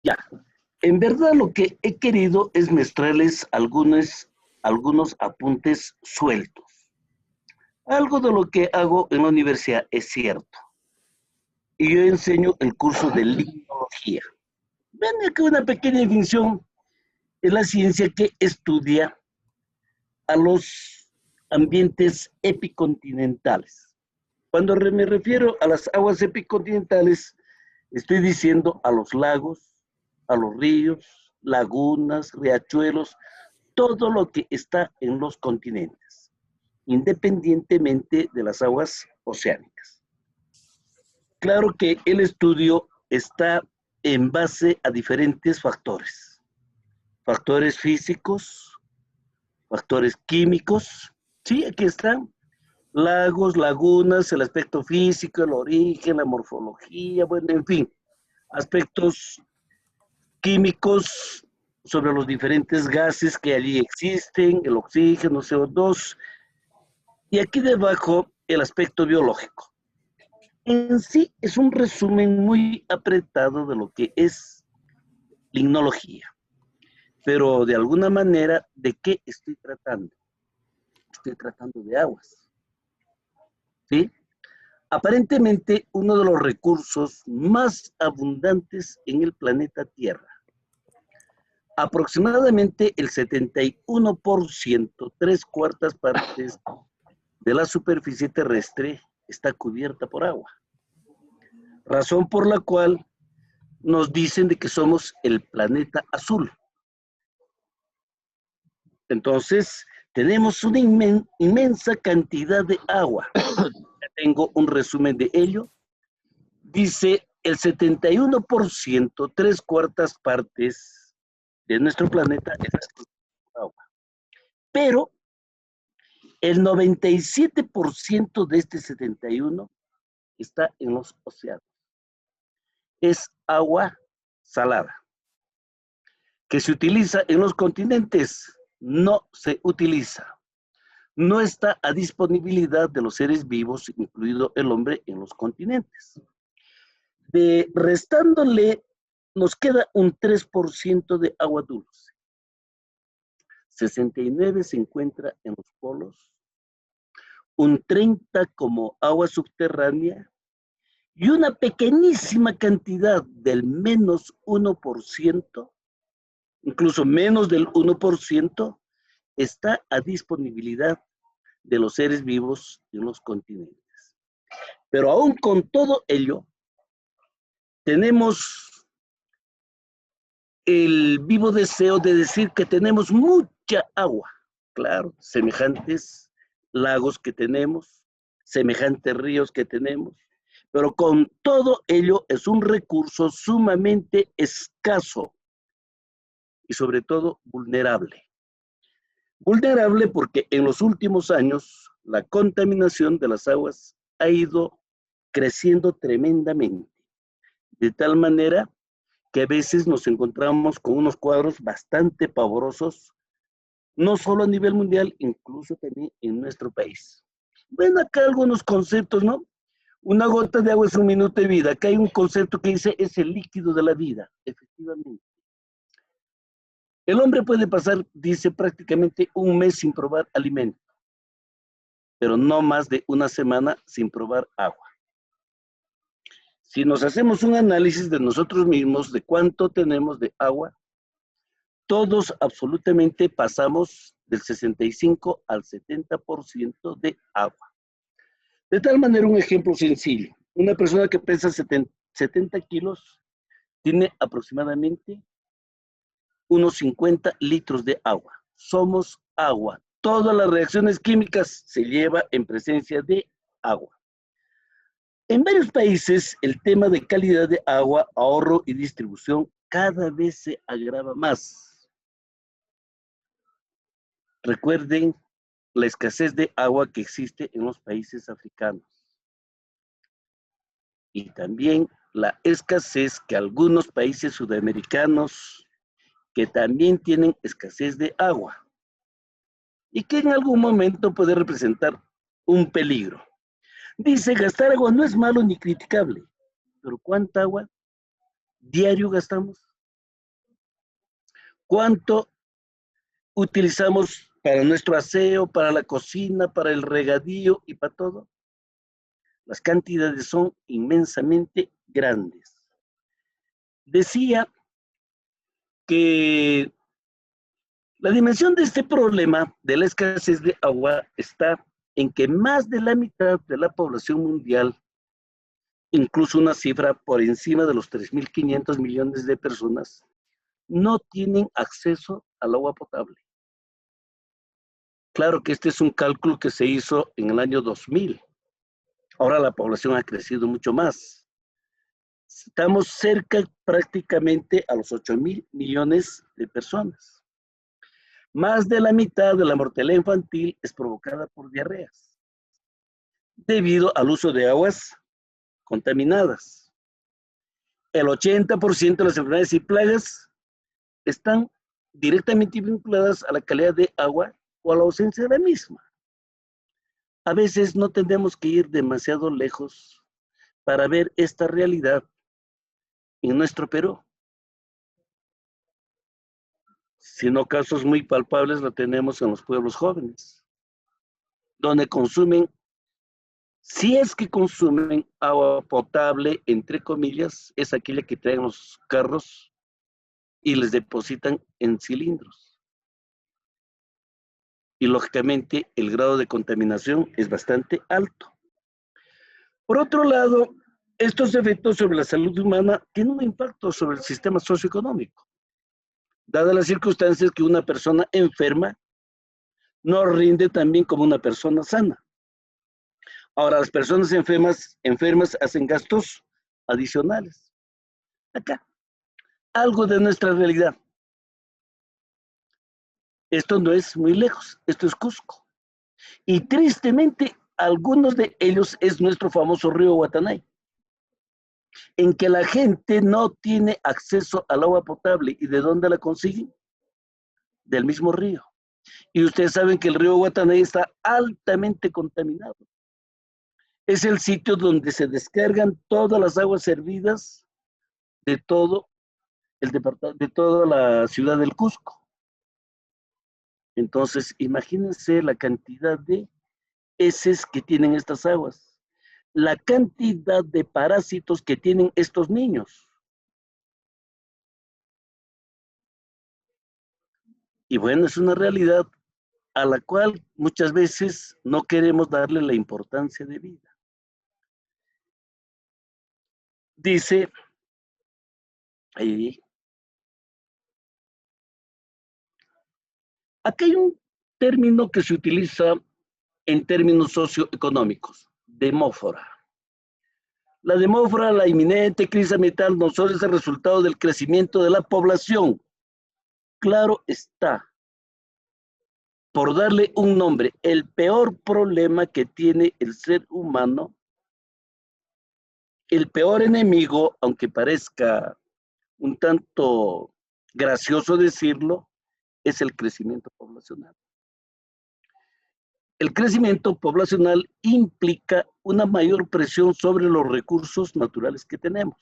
Ya, en verdad lo que he querido es mostrarles algunos apuntes sueltos. Algo de lo que hago en la universidad es cierto. Y yo enseño el curso de limnología. Ven aquí una pequeña definición. Es la ciencia que estudia a los ambientes epicontinentales. Cuando me refiero a las aguas epicontinentales, estoy diciendo a los lagos, a los ríos, lagunas, riachuelos, todo lo que está en los continentes, independientemente de las aguas oceánicas. Claro que el estudio está en base a diferentes factores físicos, factores químicos, sí, aquí están, lagos, lagunas, el aspecto físico, el origen, la morfología, bueno, en fin, aspectos químicos sobre los diferentes gases que allí existen, el oxígeno, CO2, y aquí debajo el aspecto biológico. En sí es un resumen muy apretado de lo que es limnología, pero de alguna manera, ¿de qué estoy tratando? Estoy tratando de aguas, ¿sí? Aparentemente uno de los recursos más abundantes en el planeta Tierra. Aproximadamente el 71%, tres cuartas partes de la superficie terrestre está cubierta por agua. Razón por la cual nos dicen de que somos el planeta azul. Entonces, tenemos una inmensa cantidad de agua. Ya tengo un resumen de ello. Dice el 71%, tres cuartas partes de nuestro planeta está por agua. Pero el 97% de este 71% está en los océanos. Es agua salada, que se utiliza en los continentes, no se utiliza. No está a disponibilidad de los seres vivos, incluido el hombre, en los continentes. Restándole, nos queda un 3% de agua dulce. 69% se encuentra en los polos, un 30% como agua subterránea y una pequeñísima cantidad del menos 1%, incluso menos del 1%, está a disponibilidad de los seres vivos en los continentes. Pero aún con todo ello, tenemos el vivo deseo de decir que tenemos mucha agua. Claro, semejantes lagos que tenemos, semejantes ríos que tenemos, pero con todo ello es un recurso sumamente escaso y sobre todo vulnerable. Vulnerable porque en los últimos años la contaminación de las aguas ha ido creciendo tremendamente, de tal manera que a veces nos encontramos con unos cuadros bastante pavorosos, no solo a nivel mundial, incluso también en nuestro país. Ven acá algunos conceptos, ¿no? Una gota de agua es un minuto de vida. Acá hay un concepto que dice es el líquido de la vida, efectivamente. El hombre puede pasar, dice, prácticamente un mes sin probar alimento, pero no más de una semana sin probar agua. Si nos hacemos un análisis de nosotros mismos, de cuánto tenemos de agua, todos absolutamente pasamos del 65 al 70% de agua. De tal manera, un ejemplo sencillo. Una persona que pesa 70 kilos tiene aproximadamente unos 50 litros de agua. Somos agua. Todas las reacciones químicas se llevan en presencia de agua. En varios países, el tema de calidad de agua, ahorro y distribución cada vez se agrava más. Recuerden la escasez de agua que existe en los países africanos y también la escasez que algunos países sudamericanos que también tienen escasez de agua y que en algún momento puede representar un peligro. Dice, gastar agua no es malo ni criticable, pero ¿cuánta agua diario gastamos? ¿Cuánto utilizamos para nuestro aseo, para la cocina, para el regadío y para todo? Las cantidades son inmensamente grandes. Decía que la dimensión de este problema de la escasez de agua está en que más de la mitad de la población mundial, incluso una cifra por encima de los 3.500 millones de personas, no tienen acceso al agua potable. Claro que este es un cálculo que se hizo en el año 2000. Ahora la población ha crecido mucho más. Estamos cerca prácticamente a los 8.000 millones de personas. Más de la mitad de la mortalidad infantil es provocada por diarreas, debido al uso de aguas contaminadas. El 80% de las enfermedades y plagas están directamente vinculadas a la calidad de agua o a la ausencia de la misma. A veces no tenemos que ir demasiado lejos para ver esta realidad en nuestro Perú, sino casos muy palpables lo tenemos en los pueblos jóvenes, donde consumen, si es que consumen agua potable, entre comillas, es aquella que traen los carros y les depositan en cilindros. Y lógicamente el grado de contaminación es bastante alto. Por otro lado, estos efectos sobre la salud humana tienen un impacto sobre el sistema socioeconómico, dadas las circunstancias que una persona enferma no rinde tan bien como una persona sana. Ahora, las personas enfermas hacen gastos adicionales. Acá, algo de nuestra realidad. Esto no es muy lejos, esto es Cusco. Y tristemente, algunos de ellos es nuestro famoso río Guatanay, en que la gente no tiene acceso al agua potable. ¿Y de dónde la consiguen? Del mismo río. Y ustedes saben que el río Guatanay está altamente contaminado. Es el sitio donde se descargan todas las aguas servidas de todo el departamento, de toda la ciudad del Cusco. Entonces, imagínense la cantidad de heces que tienen estas aguas, la cantidad de parásitos que tienen estos niños. Y bueno, es una realidad a la cual muchas veces no queremos darle la importancia de vida. Dice, aquí hay un término que se utiliza en términos socioeconómicos, demófora. La demófora, la inminente crisis ambiental, no solo es el resultado del crecimiento de la población. Claro está, por darle un nombre, el peor problema que tiene el ser humano, el peor enemigo, aunque parezca un tanto gracioso decirlo, es el crecimiento poblacional. El crecimiento poblacional implica una mayor presión sobre los recursos naturales que tenemos.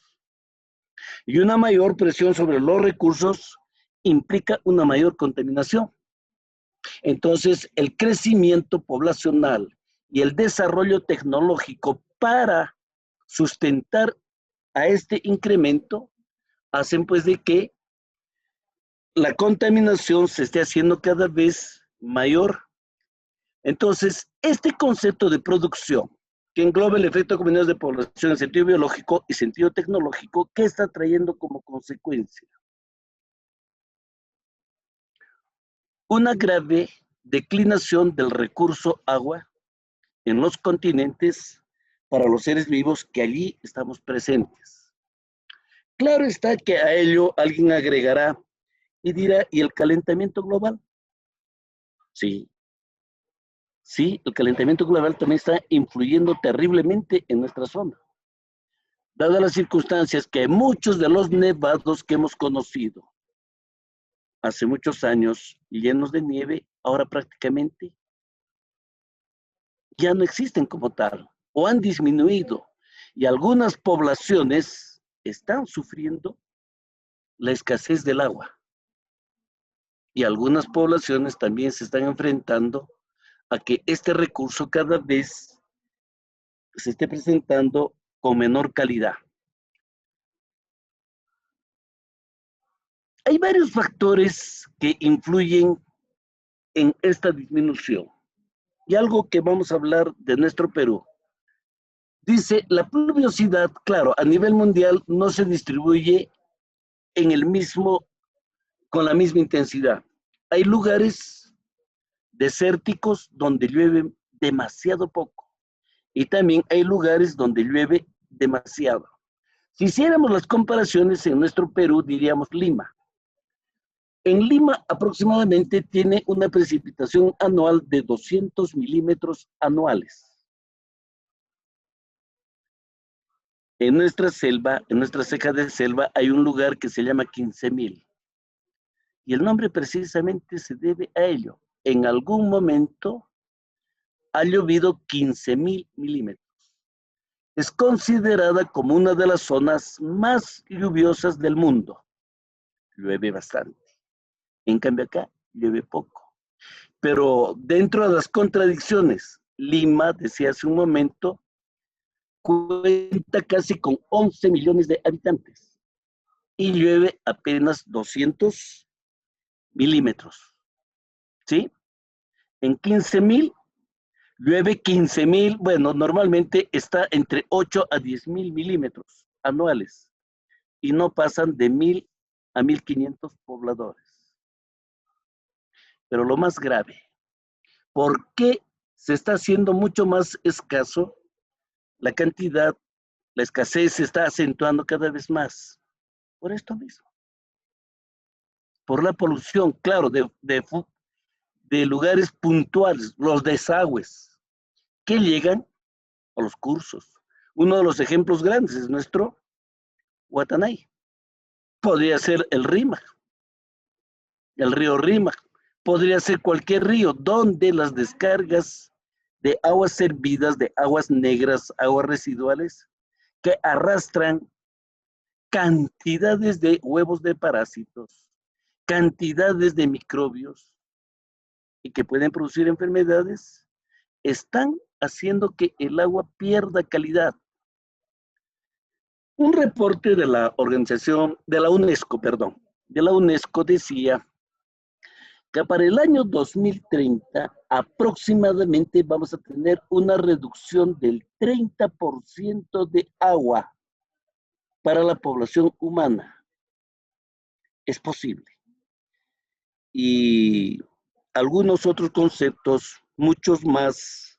Y una mayor presión sobre los recursos implica una mayor contaminación. Entonces, el crecimiento poblacional y el desarrollo tecnológico para sustentar a este incremento hacen pues de que la contaminación se esté haciendo cada vez mayor. Entonces, este concepto de producción que engloba el efecto combinado de población en sentido biológico y sentido tecnológico, ¿qué está trayendo como consecuencia? Una grave declinación del recurso agua en los continentes para los seres vivos que allí estamos presentes. Claro está que a ello alguien agregará y dirá, ¿y el calentamiento global? Sí, sí, el calentamiento global también está influyendo terriblemente en nuestra zona, dadas las circunstancias que muchos de los nevados que hemos conocido hace muchos años llenos de nieve, ahora prácticamente ya no existen como tal o han disminuido y algunas poblaciones están sufriendo la escasez del agua. Y algunas poblaciones también se están enfrentando a que este recurso cada vez se esté presentando con menor calidad. Hay varios factores que influyen en esta disminución. Y algo que vamos a hablar de nuestro Perú. Dice, la pluviosidad, claro, a nivel mundial no se distribuye en el mismo, con la misma intensidad. Hay lugares desérticos donde llueve demasiado poco y también hay lugares donde llueve demasiado. Si hiciéramos las comparaciones en nuestro Perú, diríamos Lima. En Lima aproximadamente tiene una precipitación anual de 200 milímetros anuales. En nuestra selva, en nuestra ceja de selva, hay un lugar que se llama 15,000. Y el nombre precisamente se debe a ello. En algún momento ha llovido 15,000 milímetros. Es considerada como una de las zonas más lluviosas del mundo. Llueve bastante. En cambio acá llueve poco. Pero dentro de las contradicciones, Lima, decía hace un momento, cuenta casi con 11 millones de habitantes y llueve apenas 200 milímetros. ¿Sí? En 15,000 llueve 15,000, bueno, normalmente está entre 8 a 10,000 milímetros anuales y no pasan de 1,000 a 1,500 pobladores. Pero lo más grave, ¿por qué se está haciendo mucho más escaso la cantidad? La escasez se está acentuando cada vez más. Por esto mismo. Por la polución, claro, de lugares puntuales, los desagües, que llegan a los cursos. Uno de los ejemplos grandes es nuestro Guatanay. Podría ser el Rímac, el río Rímac. Podría ser cualquier río donde las descargas de aguas servidas, de aguas negras, aguas residuales, que arrastran cantidades de huevos de parásitos, cantidades de microbios y que pueden producir enfermedades, están haciendo que el agua pierda calidad. Un reporte de la organización, de la UNESCO, perdón, de la UNESCO decía que para el año 2030 aproximadamente vamos a tener una reducción del 30% de agua para la población humana. Es posible. Y algunos otros conceptos, muchos más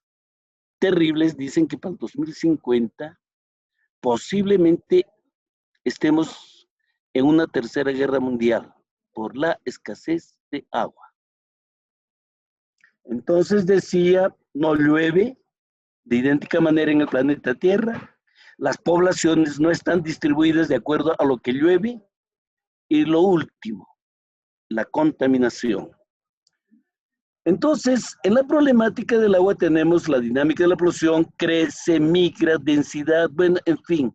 terribles, dicen que para el 2050 posiblemente estemos en una tercera guerra mundial por la escasez de agua. Entonces decía, no llueve de idéntica manera en el planeta Tierra, las poblaciones no están distribuidas de acuerdo a lo que llueve y lo último, la contaminación. Entonces, en la problemática del agua tenemos la dinámica de la polución, crece, migra, densidad, bueno, en fin.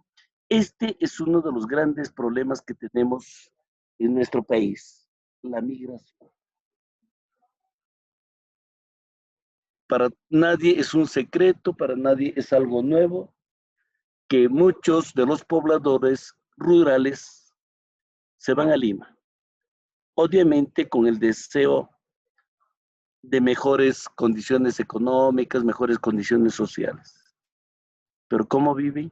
Este es uno de los grandes problemas que tenemos en nuestro país, la migración. Para nadie es un secreto, para nadie es algo nuevo, que muchos de los pobladores rurales se van a Lima, obviamente con el deseo de mejores condiciones económicas, mejores condiciones sociales. Pero ¿cómo viven?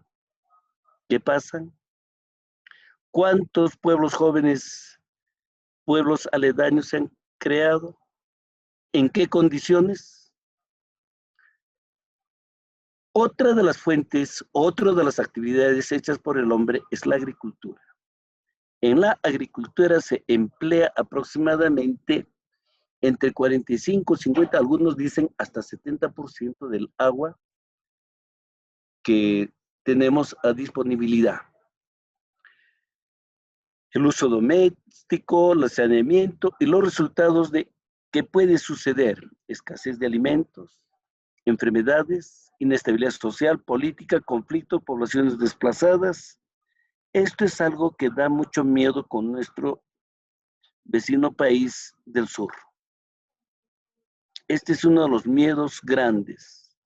¿Qué pasan? ¿Cuántos pueblos jóvenes, pueblos aledaños se han creado? ¿En qué condiciones? Otra de las fuentes, otra de las actividades hechas por el hombre es la agricultura. En la agricultura se emplea aproximadamente entre 45, 50, algunos dicen hasta 70% del agua que tenemos a disponibilidad. El uso doméstico, el saneamiento y los resultados de qué puede suceder: escasez de alimentos, enfermedades, inestabilidad social, política, conflicto, poblaciones desplazadas. Esto es algo que da mucho miedo con nuestro vecino país del sur. Este es uno de los miedos grandes.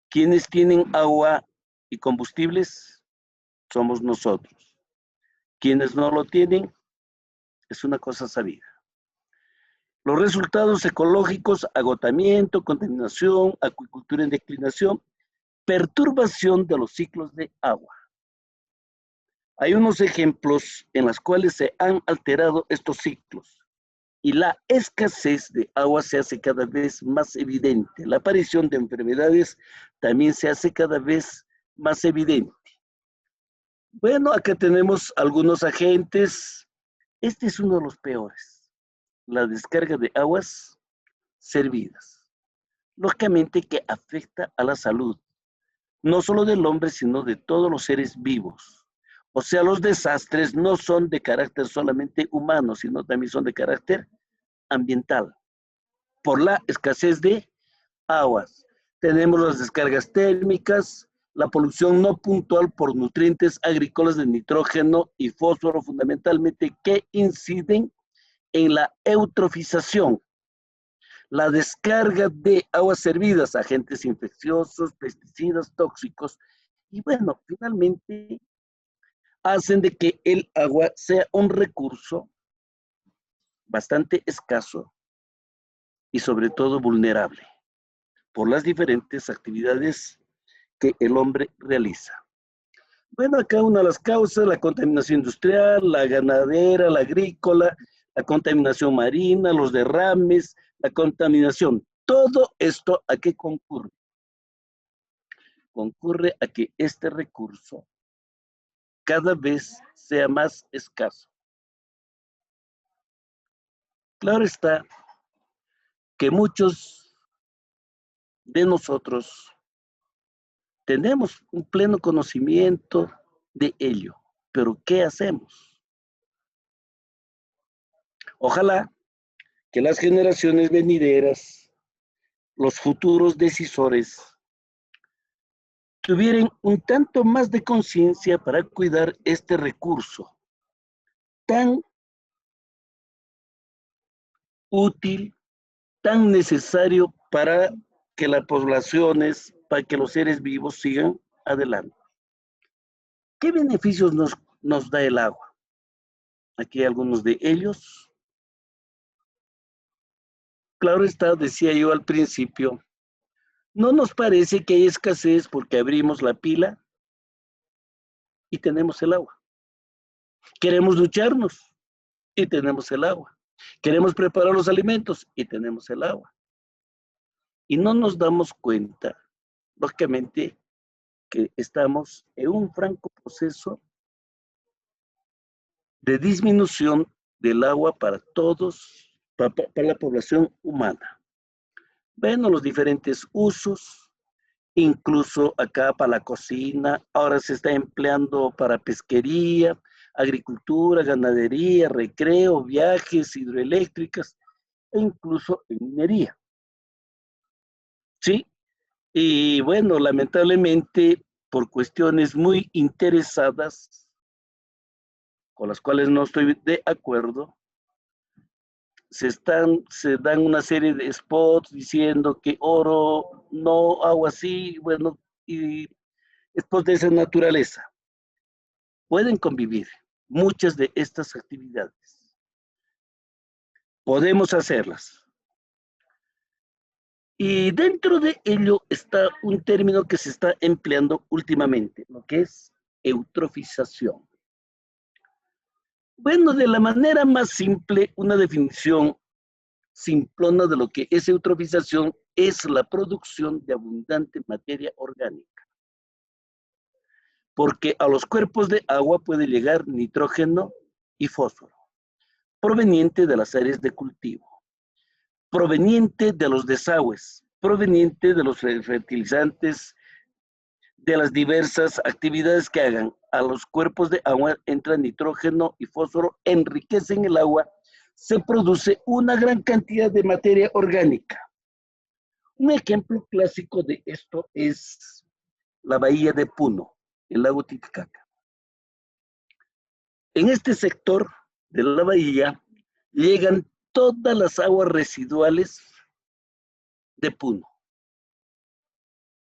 ¿Quiénes tienen agua y combustibles? Somos nosotros. Quienes no lo tienen, es una cosa sabida. Los resultados ecológicos: agotamiento, contaminación, acuicultura en declinación, perturbación de los ciclos de agua. Hay unos ejemplos en los cuales se han alterado estos ciclos y la escasez de agua se hace cada vez más evidente. La aparición de enfermedades también se hace cada vez más evidente. Bueno, acá tenemos algunos agentes. Este es uno de los peores: la descarga de aguas servidas. Lógicamente que afecta a la salud, no solo del hombre, sino de todos los seres vivos. O sea, los desastres no son de carácter solamente humano, sino también son de carácter ambiental, por la escasez de aguas. Tenemos las descargas térmicas, la polución no puntual por nutrientes agrícolas de nitrógeno y fósforo, fundamentalmente, que inciden en la eutrofización, la descarga de aguas servidas, agentes infecciosos, pesticidas, tóxicos, y bueno, finalmente hacen de que el agua sea un recurso bastante escaso y sobre todo vulnerable por las diferentes actividades que el hombre realiza. Bueno, acá una de las causas: la contaminación industrial, la ganadera, la agrícola, la contaminación marina, los derrames, la contaminación. Todo esto, ¿a qué concurre? Concurre a que este recurso cada vez sea más escaso. Claro está que muchos de nosotros tenemos un pleno conocimiento de ello, pero ¿qué hacemos? Ojalá que las generaciones venideras, los futuros decisores, tuvieran un tanto más de conciencia para cuidar este recurso tan útil, tan necesario para que las poblaciones, para que los seres vivos sigan adelante. ¿Qué beneficios nos da el agua? Aquí hay algunos de ellos. Claro está, decía yo al principio, no nos parece que hay escasez porque abrimos la pila y tenemos el agua. Queremos ducharnos y tenemos el agua. Queremos preparar los alimentos y tenemos el agua. Y no nos damos cuenta, lógicamente, que estamos en un franco proceso de disminución del agua para todos, para la población humana. Bueno, los diferentes usos, incluso acá para la cocina, ahora se está empleando para pesquería, agricultura, ganadería, recreo, viajes, hidroeléctricas e incluso en minería. ¿Sí? Y bueno, lamentablemente, por cuestiones muy interesadas, con las cuales no estoy de acuerdo, se dan una serie de spots diciendo que oro, no, agua así, bueno, y spots de esa naturaleza. Pueden convivir muchas de estas actividades. Podemos hacerlas. Y dentro de ello está un término que se está empleando últimamente, lo que es eutrofización. Bueno, de la manera más simple, una definición simplona de lo que es eutrofización es la producción de abundante materia orgánica. Porque a los cuerpos de agua puede llegar nitrógeno y fósforo, proveniente de las áreas de cultivo, proveniente de los desagües, proveniente de los fertilizantes, de las diversas actividades que hagan. A los cuerpos de agua entra nitrógeno y fósforo, enriquecen el agua, se produce una gran cantidad de materia orgánica. Un ejemplo clásico de esto es la bahía de Puno, el lago Titicaca. En este sector de la bahía llegan todas las aguas residuales de Puno.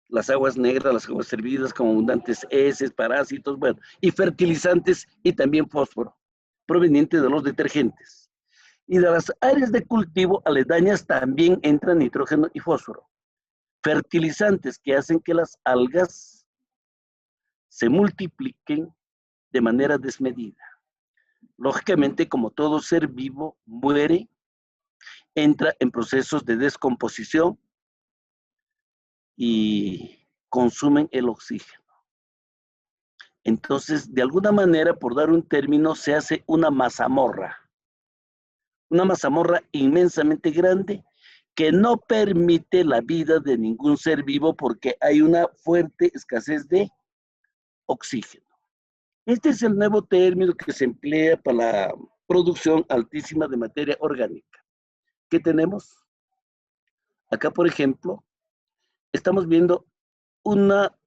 Las aguas negras, las aguas hervidas con abundantes heces, parásitos, bueno, y fertilizantes y también fósforo, proveniente de los detergentes. Y de las áreas de cultivo aledañas también entran nitrógeno y fósforo. Fertilizantes que hacen que las algas se multipliquen de manera desmedida. Lógicamente, como todo ser vivo muere, entra en procesos de descomposición y consumen el oxígeno. Entonces, de alguna manera, por dar un término, se hace una mazamorra inmensamente grande que no permite la vida de ningún ser vivo porque hay una fuerte escasez de oxígeno. Este es el nuevo término que se emplea para la producción altísima de materia orgánica. ¿Qué tenemos? Acá, por ejemplo, estamos viendo una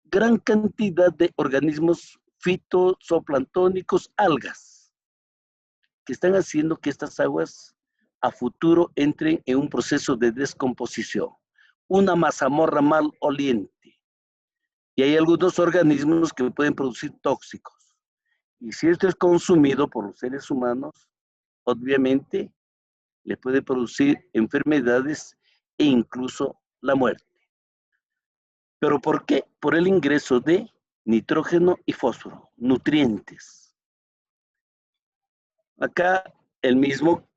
gran cantidad de organismos fitozoplanctónicos, algas, que están haciendo que estas aguas a futuro entren en un proceso de descomposición, una mazamorra mal oliente. Y hay algunos organismos que pueden producir tóxicos. Y si esto es consumido por los seres humanos, obviamente le puede producir enfermedades e incluso la muerte. ¿Pero por qué? Por el ingreso de nitrógeno y fósforo, nutrientes. Acá el mismo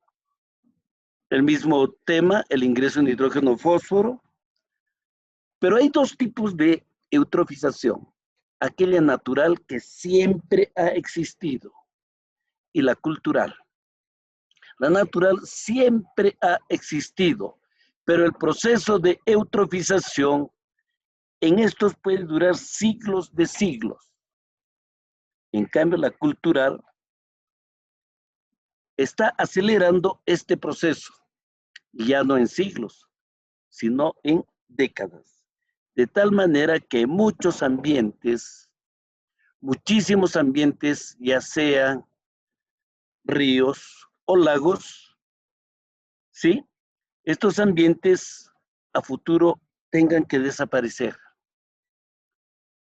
tema, el ingreso de nitrógeno y fósforo, pero hay dos tipos de eutrofización. Aquella natural que siempre ha existido y la cultural. La natural siempre ha existido, pero el proceso de eutrofización en estos puede durar siglos de siglos. En cambio, la cultural está acelerando este proceso, ya no en siglos, sino en décadas. De tal manera que muchos ambientes, muchísimos ambientes, ya sean ríos o lagos, ¿sí? Estos ambientes a futuro tengan que desaparecer.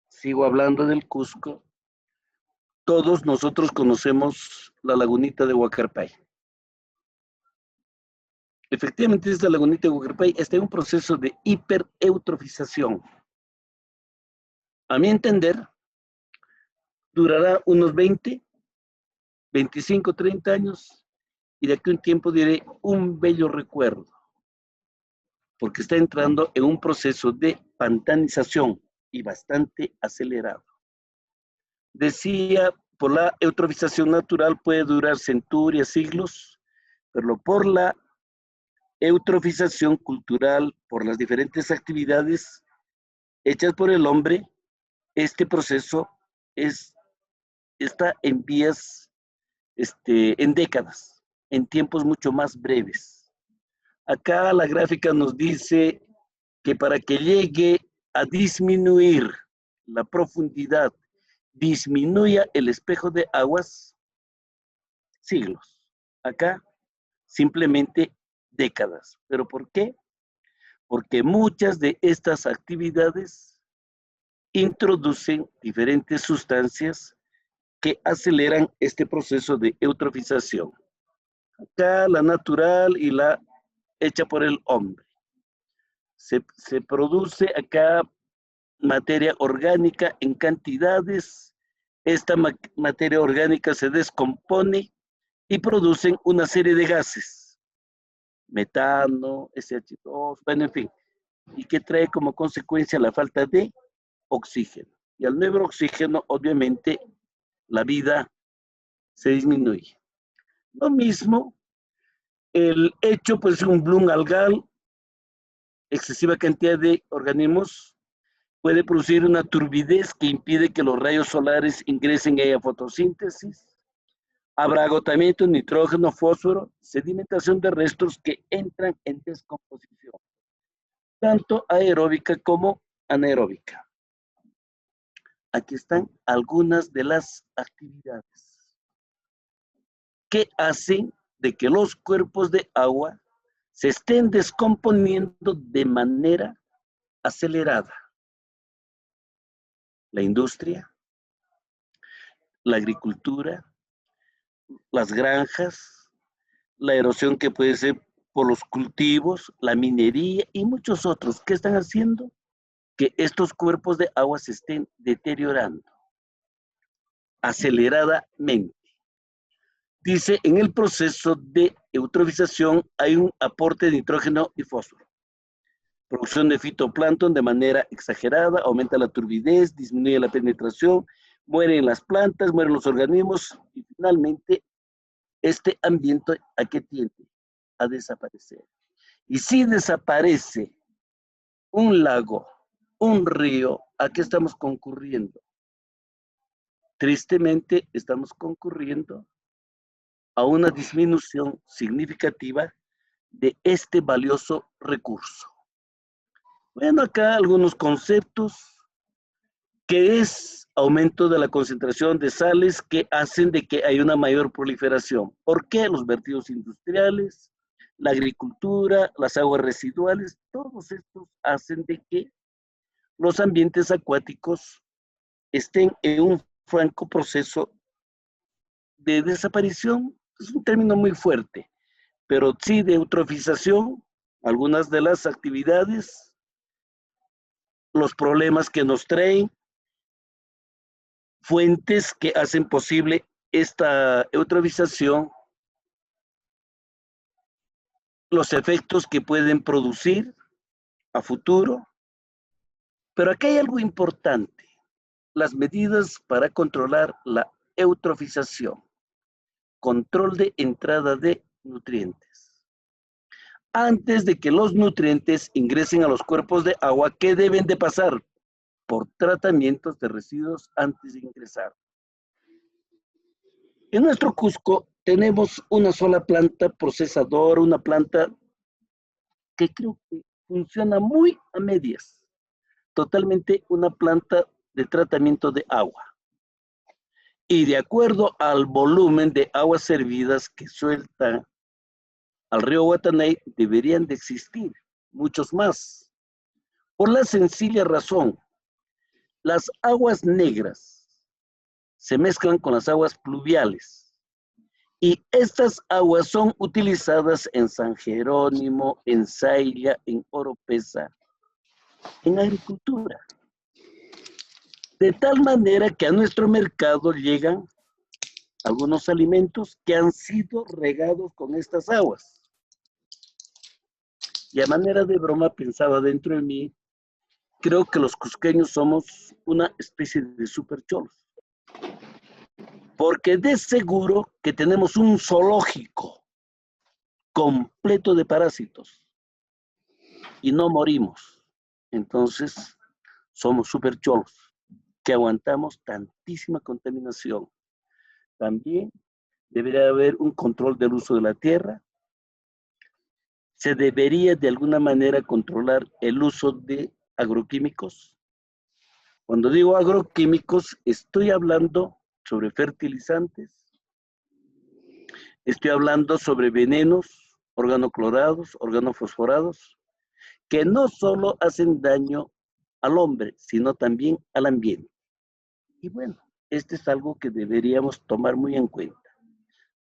Sigo hablando del Cusco. Todos nosotros conocemos la lagunita de Huacarpay. Efectivamente, esta lagunita de Huacarpay está en un proceso de hipereutrofización. A mi entender, durará unos 20, 25, 30 años y de aquí a un tiempo diré un bello recuerdo, porque está entrando en un proceso de pantanización y bastante acelerado. Decía, por la eutrofización natural puede durar centurias, siglos, pero por la eutrofización cultural, por las diferentes actividades hechas por el hombre, este proceso está en vías, en décadas, en tiempos mucho más breves. Acá la gráfica nos dice que para que llegue a disminuir la profundidad, disminuya el espejo de aguas, siglos. Acá simplemente décadas. ¿Pero por qué? Porque muchas de estas actividades introducen diferentes sustancias que aceleran este proceso de eutrofización. Acá la natural y la hecha por el hombre. Se produce acá materia orgánica en cantidades. Esta materia orgánica se descompone y producen una serie de gases. Metano, SH2, bueno, en fin. Y que trae como consecuencia la falta de oxígeno. Y al no haber oxígeno, obviamente, la vida se disminuye. Lo mismo, el hecho, pues, un bloom algal, excesiva cantidad de organismos, puede producir una turbidez que impide que los rayos solares ingresen a fotosíntesis. Habrá agotamiento de nitrógeno, fósforo, sedimentación de restos que entran en descomposición, tanto aeróbica como anaeróbica. Aquí están algunas de las actividades que hacen de que los cuerpos de agua se estén descomponiendo de manera acelerada. La industria, la agricultura, las granjas, la erosión que puede ser por los cultivos, la minería y muchos otros que están haciendo que estos cuerpos de agua se estén deteriorando aceleradamente. Dice, en el proceso de eutrofización hay un aporte de nitrógeno y fósforo. Producción de fitoplancton de manera exagerada, aumenta la turbidez, disminuye la penetración, mueren las plantas, mueren los organismos y finalmente este ambiente ¿a qué tiende? A desaparecer. Y si desaparece un lago, un río, ¿a qué estamos concurriendo? Tristemente estamos concurriendo a una disminución significativa de este valioso recurso. Bueno, acá algunos conceptos, que es aumento de la concentración de sales que hacen de que haya una mayor proliferación. ¿Por qué? Los vertidos industriales, la agricultura, las aguas residuales, todos estos hacen de que los ambientes acuáticos estén en un franco proceso de desaparición. Es un término muy fuerte, pero sí de eutrofización, algunas de las actividades, los problemas que nos traen, fuentes que hacen posible esta eutrofización, los efectos que pueden producir a futuro. Pero aquí hay algo importante, las medidas para controlar la eutrofización, control de entrada de nutrientes. Antes de que los nutrientes ingresen a los cuerpos de agua, ¿qué deben de pasar? Por tratamientos de residuos antes de ingresar. En nuestro Cusco tenemos una sola planta procesadora, una planta que creo que funciona muy a medias, totalmente una planta de tratamiento de agua. Y de acuerdo al volumen de aguas servidas que suelta al río Guatanay, deberían de existir muchos más. Por la sencilla razón, las aguas negras se mezclan con las aguas pluviales y estas aguas son utilizadas en San Jerónimo, en Sailla, en Oropesa, en agricultura. De tal manera que a nuestro mercado llegan algunos alimentos que han sido regados con estas aguas. Y a manera de broma pensaba dentro de mí, creo que los cusqueños somos una especie de supercholos. Porque de seguro que tenemos un zoológico completo de parásitos y no morimos. Entonces, somos supercholos que aguantamos tantísima contaminación. También debería haber un control del uso de la tierra. Se debería de alguna manera controlar el uso de agroquímicos. Cuando digo agroquímicos, estoy hablando sobre fertilizantes, estoy hablando sobre venenos, organoclorados, organofosforados, que no solo hacen daño al hombre, sino también al ambiente. Y bueno, este es algo que deberíamos tomar muy en cuenta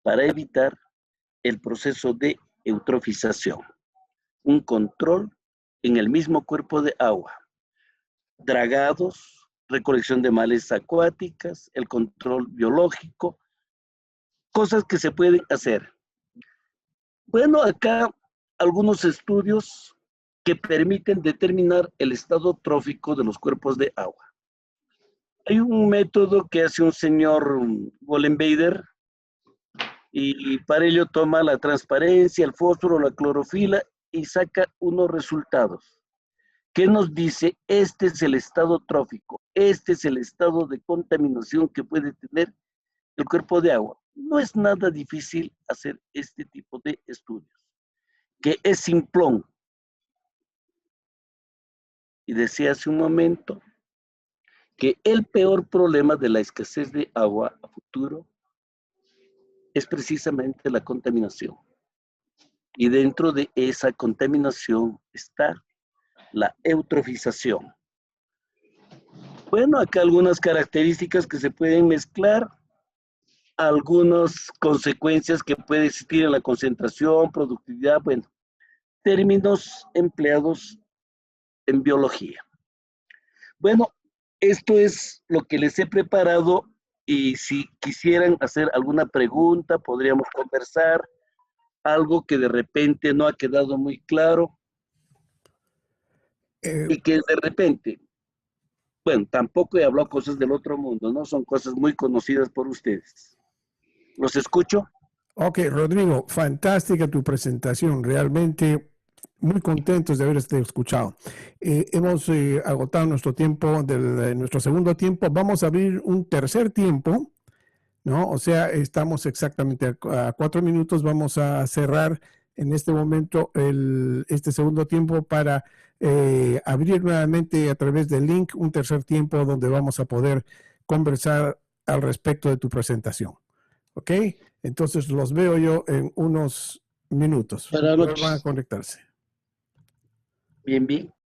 para evitar el proceso de eutrofización. Un control en el mismo cuerpo de agua, dragados, recolección de malezas acuáticas, el control biológico, cosas que se pueden hacer. Bueno, acá algunos estudios que permiten determinar el estado trófico de los cuerpos de agua. Hay un método que hace un señor Gollenbader y para ello toma la transparencia, el fósforo, la clorofila y saca unos resultados. ¿Qué nos dice? Este es el estado trófico, este es el estado de contaminación que puede tener el cuerpo de agua. No es nada difícil hacer este tipo de estudios, que es simplón. Y decía hace un momento que el peor problema de la escasez de agua a futuro es precisamente la contaminación. Y dentro de esa contaminación está la eutrofización. Bueno, acá algunas características que se pueden mezclar, algunas consecuencias que puede existir en la concentración, productividad, bueno, términos empleados en biología. Bueno, esto es lo que les he preparado y si quisieran hacer alguna pregunta, podríamos conversar, algo que de repente no ha quedado muy claro y que de repente, bueno, tampoco he hablado cosas del otro mundo, ¿no? Son cosas muy conocidas por ustedes. ¿Los escucho? Ok, Rodrigo, fantástica tu presentación, realmente muy contentos de haberte escuchado. Hemos agotado nuestro tiempo, nuestro segundo tiempo, vamos a abrir un tercer tiempo, ¿no? O sea, estamos exactamente a 4 minutos, vamos a cerrar en este momento este segundo tiempo para abrir nuevamente a través del link un tercer tiempo donde vamos a poder conversar al respecto de tu presentación. ¿Ok? Entonces los veo yo en unos minutos. Buenas Vuelvan a noches. conectarse. Bien, bien.